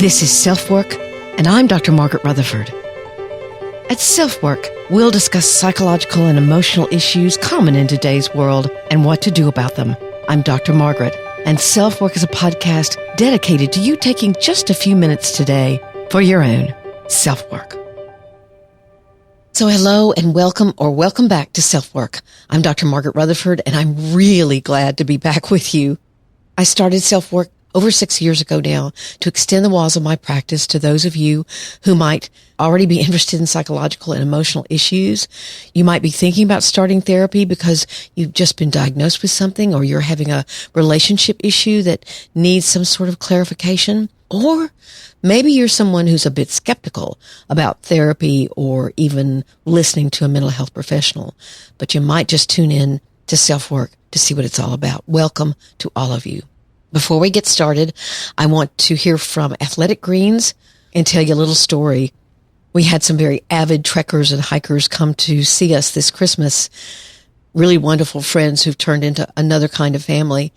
This is Self-Work, and I'm Dr. Margaret Rutherford. At Self-Work, we'll discuss psychological and emotional issues common in today's world and what to do about them. I'm Dr. Margaret, and Self-Work is a podcast dedicated to you taking just a few minutes today for your own self-work. So hello and welcome back to Self-Work. I'm Dr. Margaret Rutherford, and I'm really glad to be back with you. I started Self-Work over 6 years ago now to extend the walls of my practice to those of you who might already be interested in psychological and emotional issues. You might be thinking about starting therapy because you've just been diagnosed with something, or you're having a relationship issue that needs some sort of clarification. Or maybe you're someone who's a bit skeptical about therapy or even listening to a mental health professional, but you might just tune in to Self-Work to see what it's all about. Welcome to all of you. Before we get started, I want to hear from Athletic Greens and tell you a little story. We had some very avid trekkers and hikers come to see us this Christmas. Really wonderful friends who've turned into another kind of family.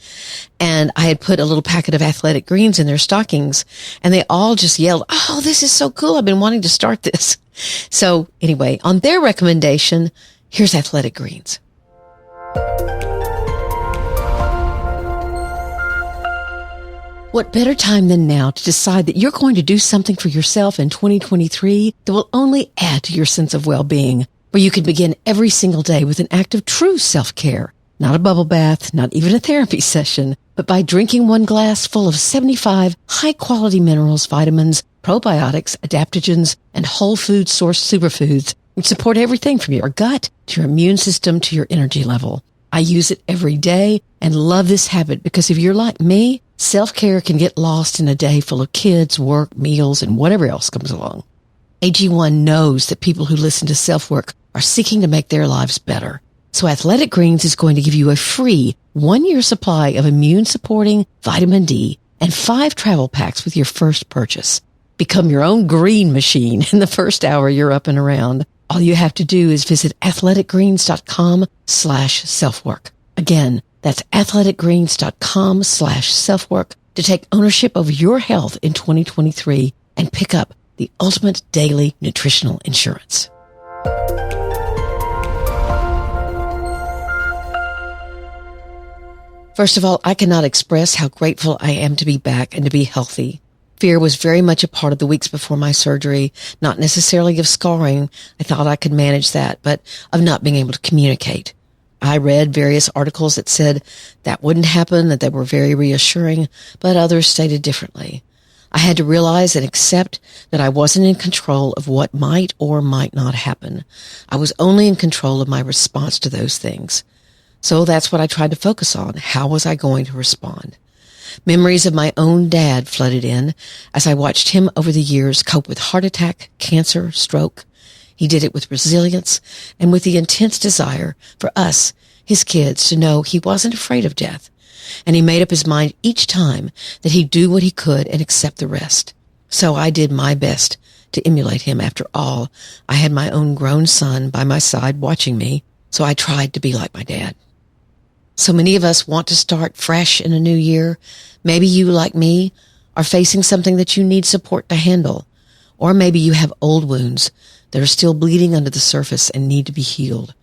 And I had put a little packet of Athletic Greens in their stockings, and they all just yelled, "Oh, this is so cool. I've been wanting to start this." So anyway, on their recommendation, here's Athletic Greens. What better time than now to decide that you're going to do something for yourself in 2023 that will only add to your sense of well-being, where you can begin every single day with an act of true self-care, not a bubble bath, not even a therapy session, but by drinking one glass full of 75 high-quality minerals, vitamins, probiotics, adaptogens, and whole food source superfoods, which support everything from your gut to your immune system to your energy level. I use it every day and love this habit because if you're like me, self-care can get lost in a day full of kids, work, meals, and whatever else comes along. AG1 knows that people who listen to Self-Work are seeking to make their lives better. So Athletic Greens is going to give you a free 1-year supply of immune-supporting vitamin D and 5 travel packs with your first purchase. Become your own green machine in the first hour you're up and around. All you have to do is visit athleticgreens.com/selfwork. Again, that's athleticgreens.com/selfwork to take ownership of your health in 2023 and pick up the ultimate daily nutritional insurance. First of all, I cannot express how grateful I am to be back and to be healthy. Fear was very much a part of the weeks before my surgery, not necessarily of scarring. I thought I could manage that, but of not being able to communicate. I read various articles that said that wouldn't happen, that they were very reassuring, but others stated differently. I had to realize and accept that I wasn't in control of what might or might not happen. I was only in control of my response to those things. So that's what I tried to focus on. How was I going to respond? Memories of my own dad flooded in as I watched him over the years cope with heart attack, cancer, stroke. He did it with resilience and with the intense desire for us, his kids, to know he wasn't afraid of death. And he made up his mind each time that he'd do what he could and accept the rest. So I did my best to emulate him. After all, I had my own grown son by my side watching me, so I tried to be like my dad. So many of us want to start fresh in a new year. Maybe you, like me, are facing something that you need support to handle. Or maybe you have old wounds that are still bleeding under the surface and need to be healed.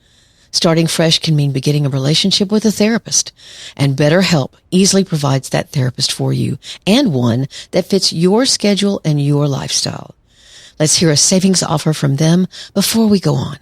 Starting fresh can mean beginning a relationship with a therapist. And BetterHelp easily provides that therapist for you, and one that fits your schedule and your lifestyle. Let's hear a savings offer from them before we go on.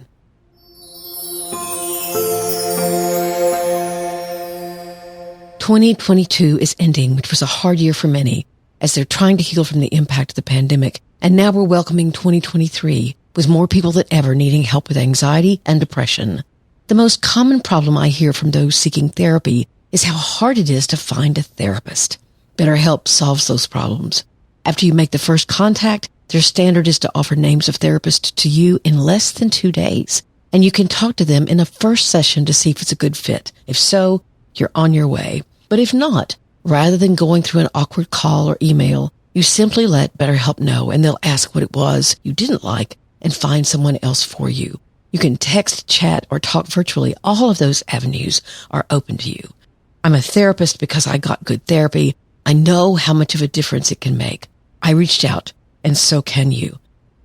"2022 is ending, which was a hard year for many, as they're trying to heal from the impact of the pandemic. And now we're welcoming 2023, with more people than ever needing help with anxiety and depression. The most common problem I hear from those seeking therapy is how hard it is to find a therapist. BetterHelp solves those problems. After you make the first contact, their standard is to offer names of therapists to you in less than 2 days. And you can talk to them in a first session to see if it's a good fit. If so, you're on your way. But if not, rather than going through an awkward call or email, you simply let BetterHelp know, and they'll ask what it was you didn't like and find someone else for you. You can text, chat, or talk virtually. All of those avenues are open to you. I'm a therapist because I got good therapy. I know how much of a difference it can make. I reached out, and so can you.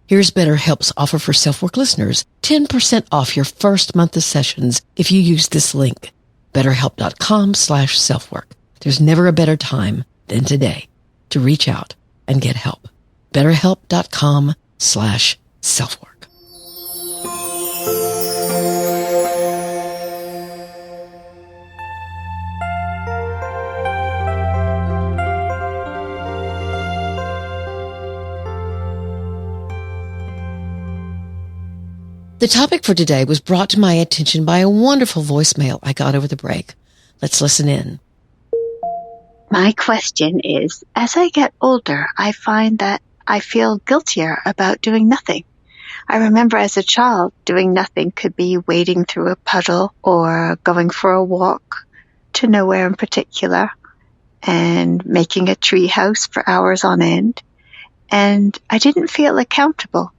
Here's BetterHelp's offer for SelfWork listeners. 10% off your first month of sessions if you use this link. BetterHelp.com/selfwork. There's never a better time than today to reach out and get help. BetterHelp.com/selfwork. The topic for today was brought to my attention by a wonderful voicemail I got over the break. Let's listen in. My question is, as I get older, I find that I feel guiltier about doing nothing. I remember as a child, doing nothing could be wading through a puddle or going for a walk to nowhere in particular and making a tree house for hours on end. And I didn't feel accountable.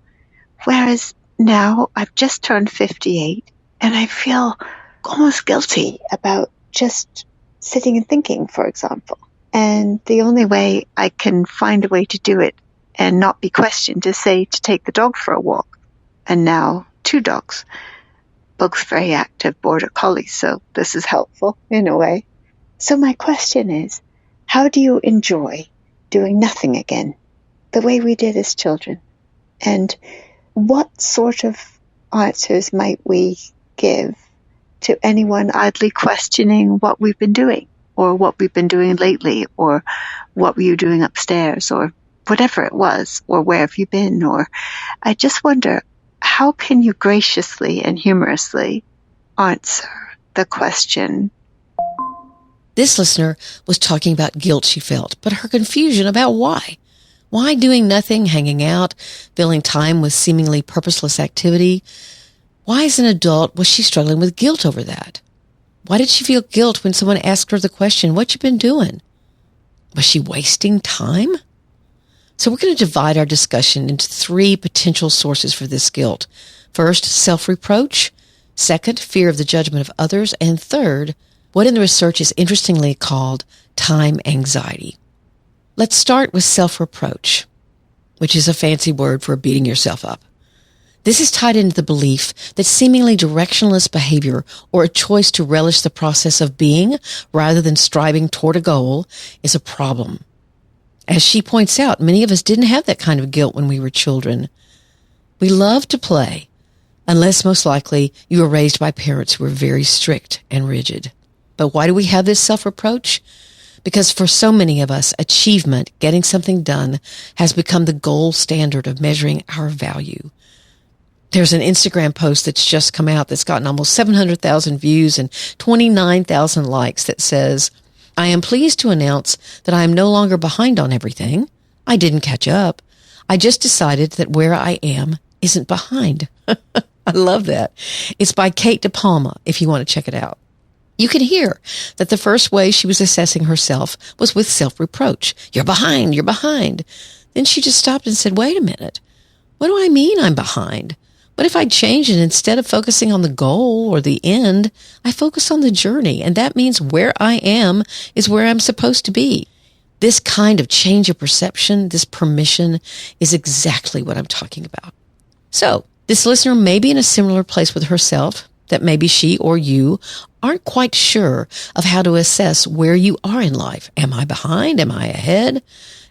Whereas now I've just turned 58 and I feel almost guilty about just sitting and thinking, for example. And the only way I can find a way to do it and not be questioned is, say, to take the dog for a walk. And now 2 dogs, both very active border collies, so this is helpful in a way. So my question is, how do you enjoy doing nothing again, the way we did as children? And what sort of answers might we give to anyone idly questioning what we've been doing, or what we've been doing lately, or what were you doing upstairs, or whatever it was, or where have you been? Or I just wonder, how can you graciously and humorously answer the question? This listener was talking about guilt she felt, but her confusion about why. Why doing nothing, hanging out, filling time with seemingly purposeless activity? Why, as an adult, was she struggling with guilt over that? Why did she feel guilt when someone asked her the question, what you been doing? Was she wasting time? So we're going to divide our discussion into 3 potential sources for this guilt. First, self-reproach. Second, fear of the judgment of others. And third, what in the research is interestingly called time anxiety. Let's start with self-reproach, which is a fancy word for beating yourself up. This is tied into the belief that seemingly directionless behavior, or a choice to relish the process of being rather than striving toward a goal, is a problem. As she points out, many of us didn't have that kind of guilt when we were children. We loved to play, unless most likely you were raised by parents who were very strict and rigid. But why do we have this self-reproach? Because for so many of us, achievement, getting something done, has become the gold standard of measuring our value. There's an Instagram post that's just come out that's gotten almost 700,000 views and 29,000 likes that says, I am pleased to announce that I am no longer behind on everything. I didn't catch up. I just decided that where I am isn't behind. I love that. It's by Kate DePalma, if you want to check it out. You can hear that the first way she was assessing herself was with self-reproach. You're behind, you're behind. Then she just stopped and said, wait a minute. What do I mean I'm behind? What if I change and instead of focusing on the goal or the end, I focus on the journey? And that means where I am is where I'm supposed to be. This kind of change of perception, this permission, is exactly what I'm talking about. So this listener may be in a similar place with herself, that maybe she or you aren't quite sure of how to assess where you are in life. Am I behind? Am I ahead?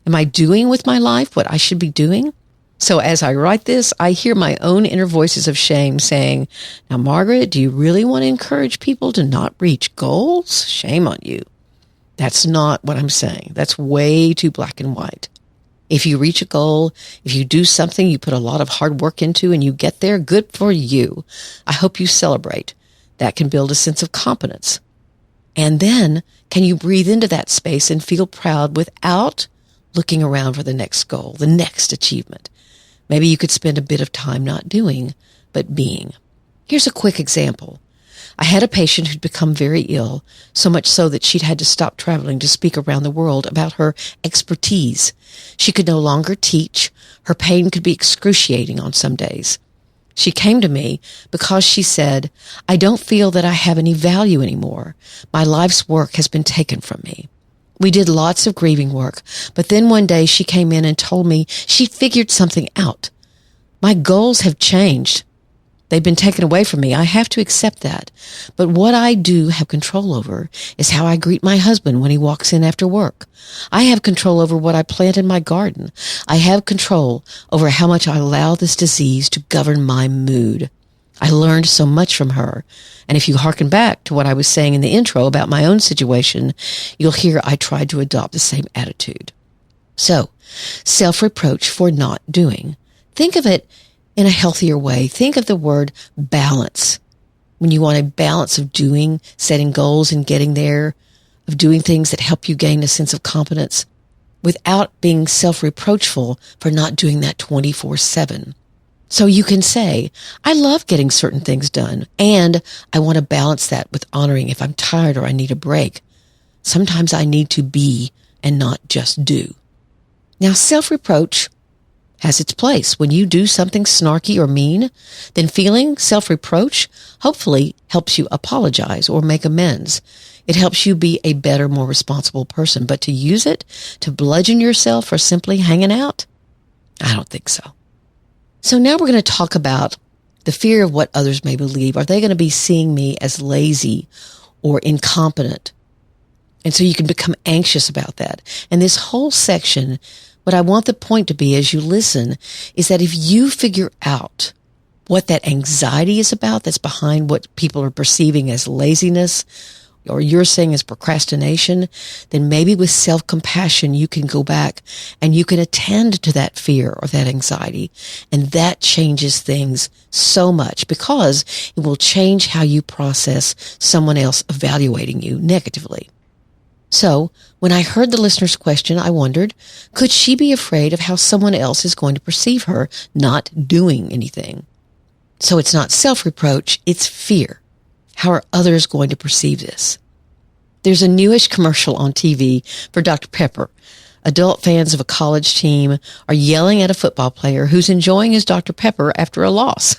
Am I doing with my life what I should be doing? So as I write this, I hear my own inner voices of shame saying, now, Margaret, do you really want to encourage people to not reach goals? Shame on you. That's not what I'm saying. That's way too black and white. If you reach a goal, if you do something you put a lot of hard work into and you get there, good for you. I hope you celebrate. That can build a sense of competence. And then can you breathe into that space and feel proud without looking around for the next goal, the next achievement? Maybe you could spend a bit of time not doing, but being. Here's a quick example. I had a patient who'd become very ill, so much so that she'd had to stop traveling to speak around the world about her expertise. She could no longer teach. Her pain could be excruciating on some days. She came to me because she said, I don't feel that I have any value anymore. My life's work has been taken from me. We did lots of grieving work, but then one day she came in and told me she figured something out. My goals have changed. They've been taken away from me. I have to accept that. But what I do have control over is how I greet my husband when he walks in after work. I have control over what I plant in my garden. I have control over how much I allow this disease to govern my mood. I learned so much from her. And if you hearken back to what I was saying in the intro about my own situation, you'll hear I tried to adopt the same attitude. So, self-reproach for not doing. Think of it in a healthier way. Think of the word balance. When you want a balance of doing, setting goals and getting there, of doing things that help you gain a sense of competence without being self-reproachful for not doing that 24/7. So you can say, I love getting certain things done, and I want to balance that with honoring if I'm tired or I need a break. Sometimes I need to be and not just do. Now, self-reproach has its place. When you do something snarky or mean, then feeling self-reproach hopefully helps you apologize or make amends. It helps you be a better, more responsible person. But to use it to bludgeon yourself for simply hanging out, I don't think so. So now we're going to talk about the fear of what others may believe. Are they going to be seeing me as lazy or incompetent? And so you can become anxious about that. And this whole section, what I want the point to be as you listen is that if you figure out what that anxiety is about that's behind what people are perceiving as laziness or you're saying as procrastination, then maybe with self-compassion, you can go back and you can attend to that fear or that anxiety. And that changes things so much because it will change how you process someone else evaluating you negatively. So when I heard the listener's question, I wondered, could she be afraid of how someone else is going to perceive her not doing anything? So it's not self-reproach, it's fear. How are others going to perceive this? There's a newish commercial on TV for Dr. Pepper. Adult fans of a college team are yelling at a football player who's enjoying his Dr. Pepper after a loss.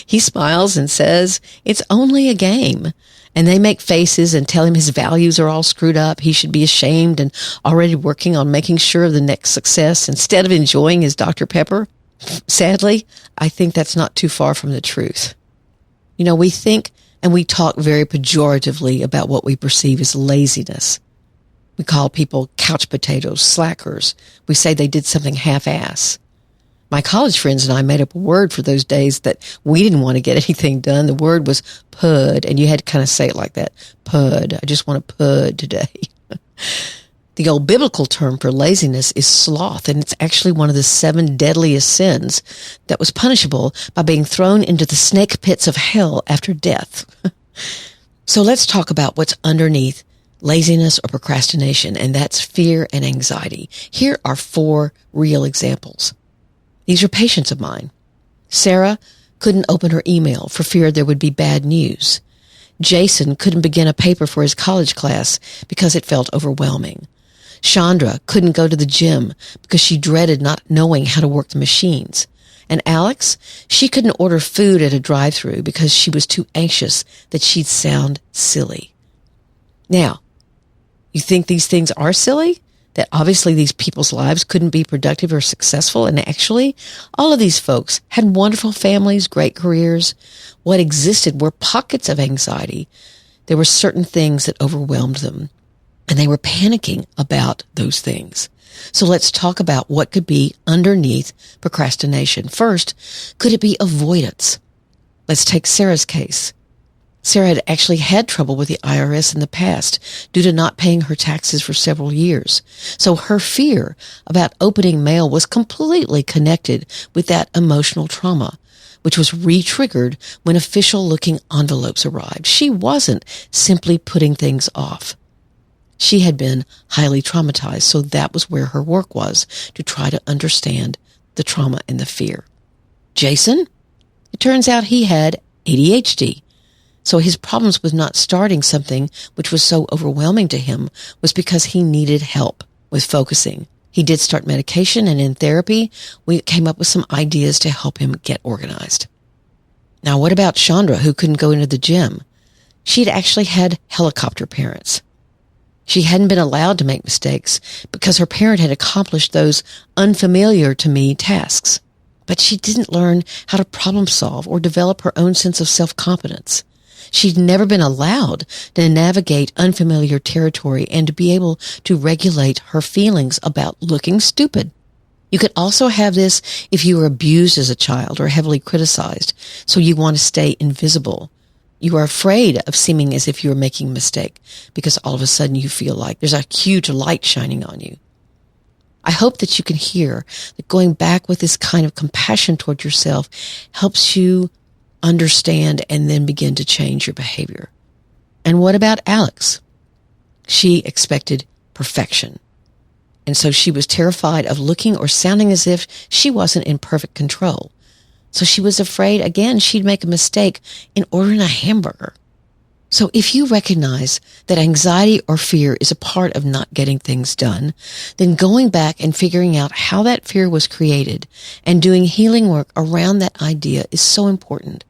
He smiles and says, "It's only a game." And they make faces and tell him his values are all screwed up. He should be ashamed and already working on making sure of the next success instead of enjoying his Dr. Pepper. Sadly, I think that's not too far from the truth. You know, we think and we talk very pejoratively about what we perceive as laziness. We call people couch potatoes, slackers. We say they did something half-ass. My college friends and I made up a word for those days that we didn't want to get anything done. The word was pud, and you had to kind of say it like that. Pud. I just want to pud today. The old biblical term for laziness is sloth, and it's actually one of the 7 deadliest sins that was punishable by being thrown into the snake pits of hell after death. So let's talk about what's underneath laziness or procrastination, and that's fear and anxiety. Here are 4 real examples. These are patients of mine. Sarah couldn't open her email for fear there would be bad news. Jason couldn't begin a paper for his college class because it felt overwhelming. Chandra couldn't go to the gym because she dreaded not knowing how to work the machines. And Alex, she couldn't order food at a drive-thru because she was too anxious that she'd sound silly. Now, you think these things are silly? That obviously these people's lives couldn't be productive or successful, and actually, all of these folks had wonderful families, great careers. What existed were pockets of anxiety. There were certain things that overwhelmed them, and they were panicking about those things. So let's talk about what could be underneath procrastination. First, could it be avoidance? Let's take Sarah's case. Sarah had actually had trouble with the IRS in the past due to not paying her taxes for several years. So her fear about opening mail was completely connected with that emotional trauma, which was re-triggered when official-looking envelopes arrived. She wasn't simply putting things off. She had been highly traumatized, so that was where her work was, to try to understand the trauma and the fear. Jason? It turns out he had ADHD. So his problems with not starting something which was so overwhelming to him was because he needed help with focusing. He did start medication, and in therapy, we came up with some ideas to help him get organized. Now, what about Chandra, who couldn't go into the gym? She'd actually had helicopter parents. She hadn't been allowed to make mistakes because her parent had accomplished those unfamiliar to me tasks. But she didn't learn how to problem solve or develop her own sense of self-competence. She'd never been allowed to navigate unfamiliar territory and to be able to regulate her feelings about looking stupid. You could also have this if you were abused as a child or heavily criticized, so you want to stay invisible. You are afraid of seeming as if you are making a mistake because all of a sudden you feel like there's a huge light shining on you. I hope that you can hear that going back with this kind of compassion toward yourself helps you understand and then begin to change your behavior. And what about Alex? She expected perfection. And so she was terrified of looking or sounding as if she wasn't in perfect control. So she was afraid, again, she'd make a mistake in ordering a hamburger. So if you recognize that anxiety or fear is a part of not getting things done, then going back and figuring out how that fear was created and doing healing work around that idea is so important.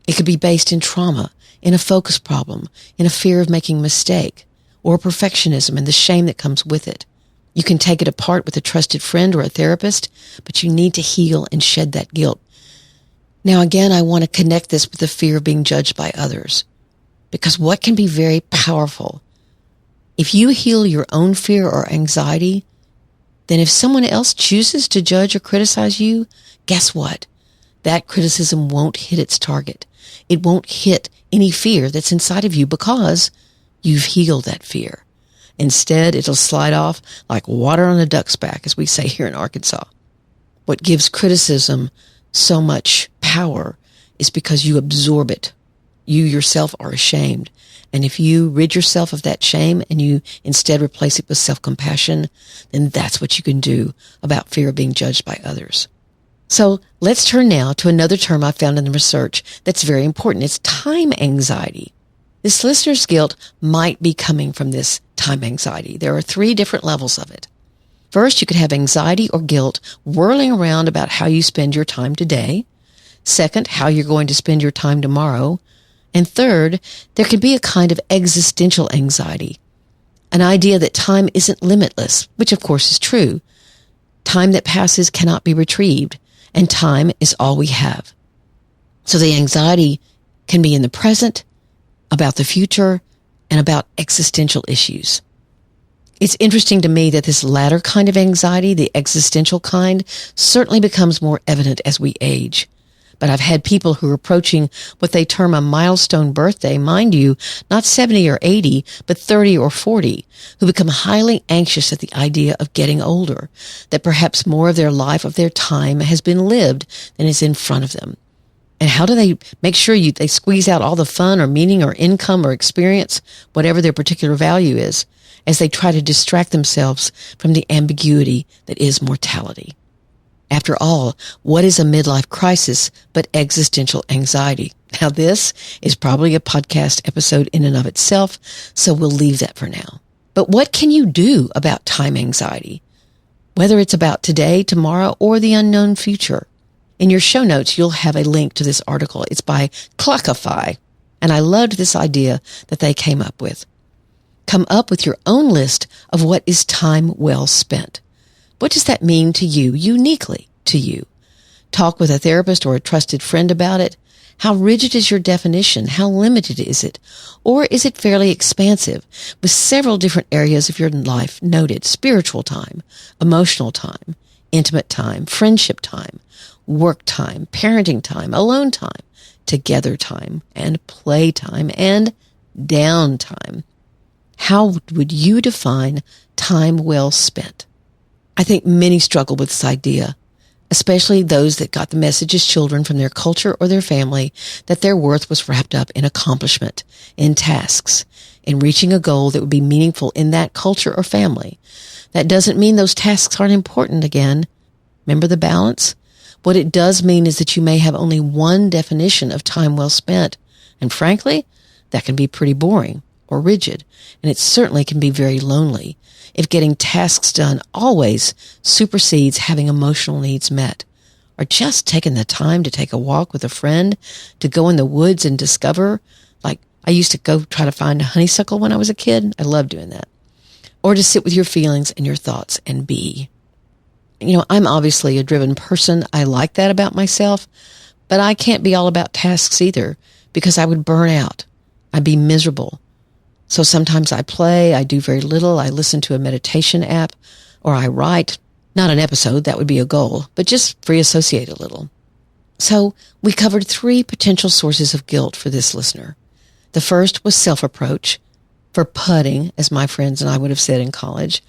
It could be based in trauma, in a focus problem, in a fear of making a mistake, or perfectionism and the shame that comes with it. You can take it apart with a trusted friend or a therapist, but you need to heal and shed that guilt. Now, again, I want to connect this with the fear of being judged by others, because what can be very powerful, if you heal your own fear or anxiety, then if someone else chooses to judge or criticize you, guess what? That criticism won't hit its target. It won't hit any fear that's inside of you because you've healed that fear. Instead, it'll slide off like water on a duck's back, as we say here in Arkansas. What gives criticism so much power is because you absorb it. You yourself are ashamed. And if you rid yourself of that shame and you instead replace it with self-compassion, then that's what you can do about fear of being judged by others. So let's turn now to another term I found in the research that's very important. It's time anxiety. This listener's guilt might be coming from this time anxiety. There are 3 different levels of it. First, you could have anxiety or guilt whirling around about how you spend your time today. Second, how you're going to spend your time tomorrow. And third, there can be a kind of existential anxiety, an idea that time isn't limitless, which of course is true. Time that passes cannot be retrieved, and time is all we have. So the anxiety can be in the present, about the future, and about existential issues. It's interesting to me that this latter kind of anxiety, the existential kind, certainly becomes more evident as we age. But I've had people who are approaching what they term a milestone birthday, mind you, not 70 or 80, but 30 or 40, who become highly anxious at the idea of getting older, that perhaps more of their life, of their time, has been lived than is in front of them. And how do they make sure they squeeze out all the fun or meaning or income or experience, whatever their particular value is, as they try to distract themselves from the ambiguity that is mortality? After all, what is a midlife crisis but existential anxiety? Now, this is probably a podcast episode in and of itself, so we'll leave that for now. But what can you do about time anxiety? Whether it's about today, tomorrow, or the unknown future. In your show notes, you'll have a link to this article. It's by Clockify, and I loved this idea that they came up with. Come up with your own list of what is time well spent. What does that mean to you, uniquely to you? Talk with a therapist or a trusted friend about it. How rigid is your definition? How limited is it? Or is it fairly expansive, with several different areas of your life noted? Spiritual time, emotional time, intimate time, friendship time, work time, parenting time, alone time, together time, and play time, and downtime. How would you define time well spent? I think many struggle with this idea, especially those that got the message as children from their culture or their family that their worth was wrapped up in accomplishment, in tasks, in reaching a goal that would be meaningful in that culture or family. That doesn't mean those tasks aren't important again. Remember the balance? What it does mean is that you may have only one definition of time well spent. And frankly, that can be pretty boring or rigid. And it certainly can be very lonely if getting tasks done always supersedes having emotional needs met, or just taking the time to take a walk with a friend, to go in the woods and discover. Like, I used to go try to find a honeysuckle when I was a kid. I loved doing that. or to sit with your feelings and your thoughts and be. I'm obviously a driven person. I like that about myself, but I can't be all about tasks either because I would burn out. I'd be miserable. So sometimes I play, I do very little, I listen to a meditation app, or I write, not an episode, that would be a goal, but just free associate a little. So we covered 3 potential sources of guilt for this listener. The first was self-reproach, for putting, as my friends and I would have said in college.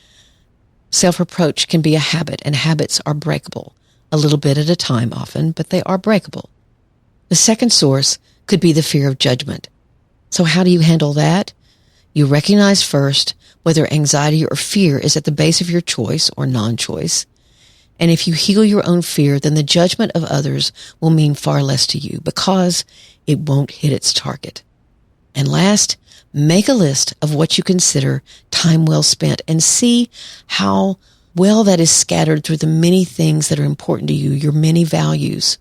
Self-reproach can be a habit, and habits are breakable, a little bit at a time often, but they are breakable. The second source could be the fear of judgment. So how do you handle that? You recognize first whether anxiety or fear is at the base of your choice or non-choice. And if you heal your own fear, then the judgment of others will mean far less to you because it won't hit its target. And last, make a list of what you consider time well spent and see how well that is scattered through the many things that are important to you, your many values,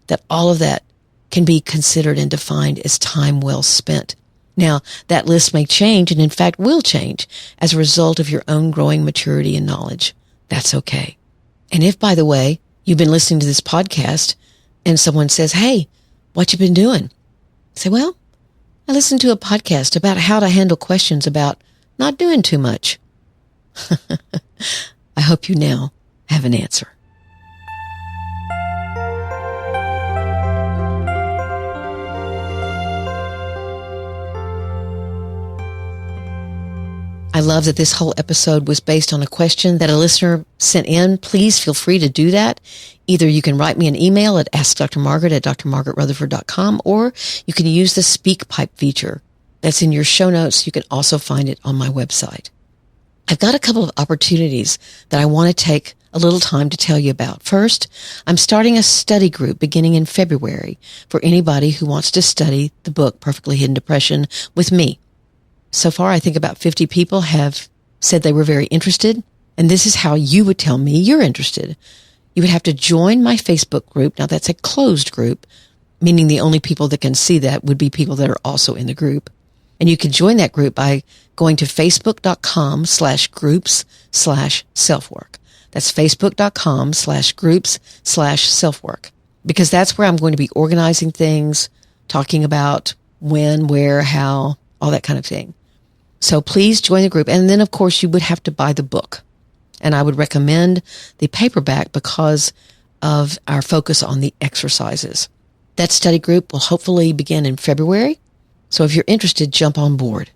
that all of that can be considered and defined as time well spent. Now, that list may change and in fact will change as a result of your own growing maturity and knowledge. That's okay. And if, by the way, you've been listening to this podcast and someone says, "Hey, what you been doing?" Say, "Well, I listened to a podcast about how to handle questions about not doing too much." I hope you now have an answer. I love that this whole episode was based on a question that a listener sent in. Please feel free to do that. Either you can write me an email at askdrmargaret@drmargaretrutherford.com, or you can use the SpeakPipe feature. That's in your show notes. You can also find it on my website. I've got a couple of opportunities that I want to take a little time to tell you about. First, I'm starting a study group beginning in February for anybody who wants to study the book Perfectly Hidden Depression with me. So far, I think about 50 people have said they were very interested, and this is how you would tell me you're interested. You would have to join my Facebook group. Now, that's a closed group, meaning the only people that can see that would be people that are also in the group. And you can join that group by going to facebook.com/groups/selfwork. That's facebook.com/groups/selfwork, because that's where I'm going to be organizing things, talking about when, where, how, all that kind of thing. So please join the group. And then, of course, you would have to buy the book. And I would recommend the paperback because of our focus on the exercises. That study group will hopefully begin in February. So if you're interested, jump on board.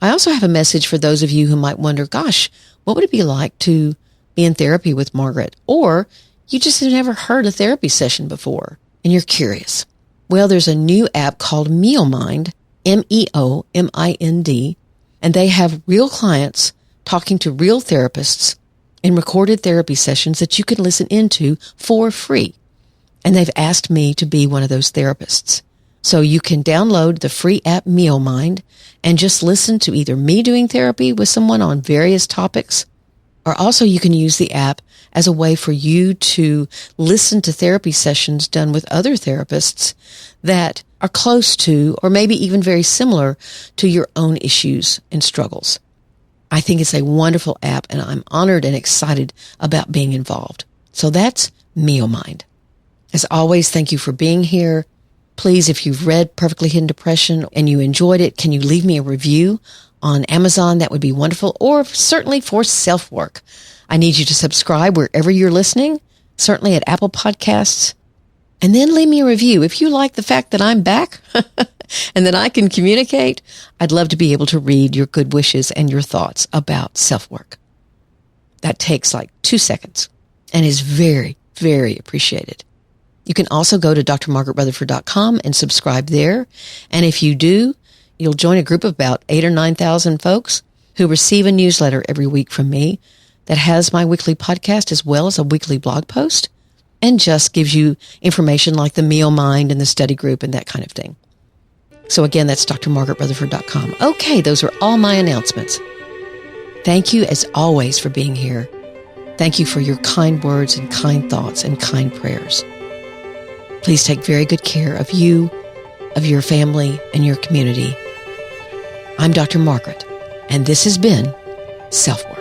I also have a message for those of you who might wonder, gosh, what would it be like to be in therapy with Margaret? Or you just have never heard a therapy session before and you're curious. Well, there's a new app called MeoMind, MEOMIND, and they have real clients talking to real therapists in recorded therapy sessions that you can listen into for free. And they've asked me to be one of those therapists. So you can download the free app MeoMind and just listen to either me doing therapy with someone on various topics, or also you can use the app as a way for you to listen to therapy sessions done with other therapists that are close to, or maybe even very similar to, your own issues and struggles. I think it's a wonderful app, and I'm honored and excited about being involved. So that's MeoMind. As always, thank you for being here. Please, if you've read Perfectly Hidden Depression and you enjoyed it, can you leave me a review on Amazon? That would be wonderful. Or certainly for SelfWork. I need you to subscribe wherever you're listening, certainly at Apple Podcasts. And then leave me a review. If you like the fact that I'm back and that I can communicate, I'd love to be able to read your good wishes and your thoughts about self-work. That takes like 2 seconds and is very, very appreciated. You can also go to drmargaretrutherford.com and subscribe there. And if you do, you'll join a group of about 8,000 or 9,000 folks who receive a newsletter every week from me that has my weekly podcast as well as a weekly blog post, and just gives you information like the MeoMind and the study group and that kind of thing. So again, that's drmargaretrutherford.com. Okay, those are all my announcements. Thank you as always for being here. Thank you for your kind words and kind thoughts and kind prayers. Please take very good care of you, of your family, and your community. I'm Dr. Margaret, and this has been SelfWork.